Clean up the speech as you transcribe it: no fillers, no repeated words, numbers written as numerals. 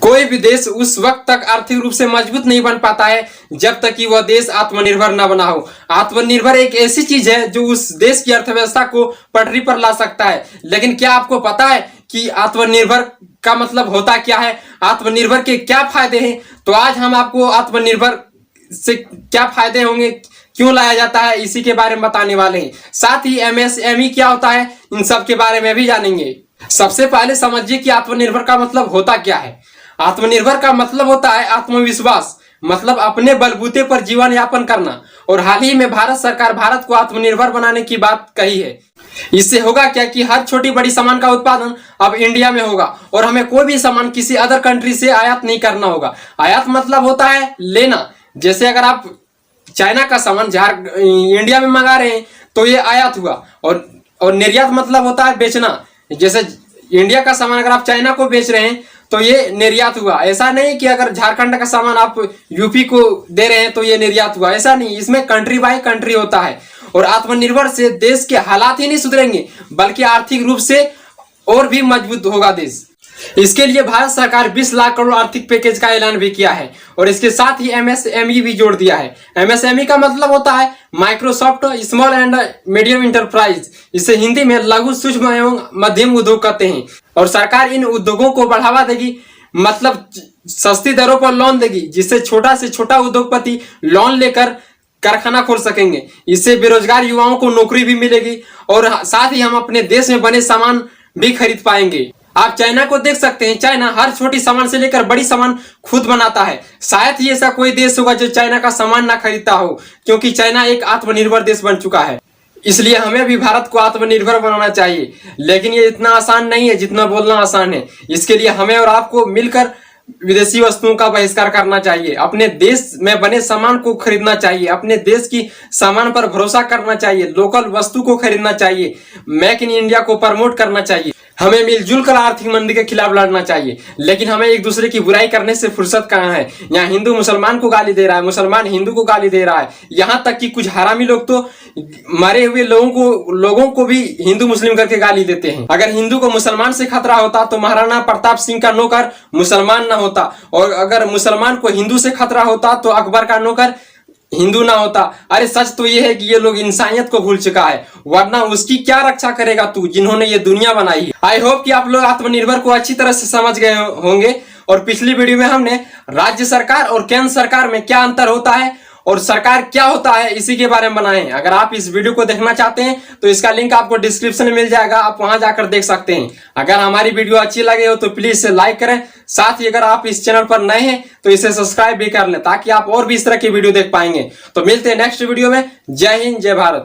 कोई भी देश उस वक्त तक आर्थिक रूप से मजबूत नहीं बन पाता है जब तक कि वह देश आत्मनिर्भर न बना हो। आत्मनिर्भर एक ऐसी चीज है जो उस देश की अर्थव्यवस्था को पटरी पर ला सकता है। लेकिन क्या आपको पता है कि आत्मनिर्भर का मतलब होता क्या है, आत्मनिर्भर के क्या फायदे हैं? तो आज हम आपको आत्मनिर्भर से क्या फायदे होंगे, क्यों लाया जाता है, इसी के बारे में बताने वाले हैं। साथ ही एमएसएमई क्या होता है, इन सब के बारे में भी जानेंगे। सबसे पहले समझिए कि आत्मनिर्भर का मतलब होता क्या है। आत्मनिर्भर का मतलब होता है आत्मविश्वास, मतलब अपने बलबूते पर जीवन यापन करना। और हाल ही में भारत सरकार भारत को आत्मनिर्भर बनाने की बात कही है। इससे होगा क्या कि हर छोटी बड़ी सामान का उत्पादन अब इंडिया में होगा और हमें कोई भी सामान किसी अदर कंट्री से आयात नहीं करना होगा। आयात मतलब होता है लेना। जैसे अगर आप चाइना का सामान इंडिया में मंगा रहे हैं तो ये आयात हुआ। और निर्यात मतलब होता है बेचना। जैसे इंडिया का सामान अगर आप चाइना को बेच रहे हैं तो ये निर्यात हुआ। ऐसा नहीं कि अगर झारखंड का सामान आप यूपी को दे रहे हैं तो ये निर्यात हुआ, ऐसा नहीं। इसमें कंट्री बाय कंट्री होता है। और आत्मनिर्भर से देश के हालात ही नहीं सुधरेंगे बल्कि आर्थिक रूप से और भी मजबूत होगा देश। इसके लिए भारत सरकार 20 लाख करोड़ आर्थिक पैकेज का ऐलान भी किया है और इसके साथ ही एमएसएमई भी जोड़ दिया है। एमएसएमई का मतलब होता है Microsoft small and medium enterprise. इसे हिंदी में लघु सूक्ष्म एवं मध्यम उद्योग कहते हैं। और सरकार इन उद्योगों को बढ़ावा देगी, मतलब सस्ती दरों पर लोन देगी, जिससे छोटा से छोटा उद्योगपति लोन लेकर कारखाना खोल सकेंगे। इससे बेरोजगार युवाओं को नौकरी भी मिलेगी और साथ ही हम अपने देश में बने सामान भी खरीद पाएंगे। आप चाइना को देख सकते हैं, चाइना हर छोटी सामान से लेकर बड़ी सामान खुद बनाता है। शायद ही ऐसा कोई देश होगा जो चाइना का सामान ना खरीदता हो, क्योंकि चाइना एक आत्मनिर्भर देश बन चुका है। इसलिए हमें भी भारत को आत्मनिर्भर बनाना चाहिए। लेकिन ये इतना आसान नहीं है जितना बोलना आसान है। इसके लिए हमें और आपको मिलकर विदेशी वस्तुओं का बहिष्कार करना चाहिए, अपने देश में बने सामान को खरीदना चाहिए, अपने देश की सामान पर भरोसा करना चाहिए, लोकल वस्तु को खरीदना चाहिए, मेक इन इंडिया को प्रमोट करना चाहिए। हमें मिलजुल कर आर्थिक मंदी के खिलाफ लड़ना चाहिए। लेकिन हमें एक दूसरे की बुराई करने से फुर्सत कहाँ है। यहाँ हिंदू मुसलमान को गाली दे रहा है, मुसलमान हिंदू को गाली दे रहा है। यहाँ तक कि कुछ हरामी लोग तो मरे हुए लोगों को भी हिंदू मुस्लिम करके गाली देते हैं। अगर हिंदू को मुसलमान से खतरा होता तो महाराणा प्रताप सिंह का नौकर मुसलमान ना होता, और अगर मुसलमान को हिंदू से खतरा होता तो अकबर का नौकर हिंदू ना होता। अरे सच तो ये है कि ये लोग इंसानियत को भूल चुका है, वरना उसकी क्या रक्षा करेगा तू, जिन्होंने ये दुनिया बनाई है। आई होप कि आप लोग आत्मनिर्भर को अच्छी तरह से समझ गए होंगे। और पिछली वीडियो में हमने राज्य सरकार और केंद्र सरकार में क्या अंतर होता है और सरकार क्या होता है इसी के बारे में बनाए हैं। अगर आप इस वीडियो को देखना चाहते हैं तो इसका लिंक आपको डिस्क्रिप्शन में मिल जाएगा, आप वहां जाकर देख सकते हैं। अगर हमारी वीडियो अच्छी लगे हो तो प्लीज इसे लाइक करें। साथ ही अगर आप इस चैनल पर नए हैं तो इसे सब्सक्राइब भी कर लें, ताकि आप और भी इस तरह की वीडियो देख पाएंगे। तो मिलते हैं नेक्स्ट वीडियो में। जय हिंद, जय भारत।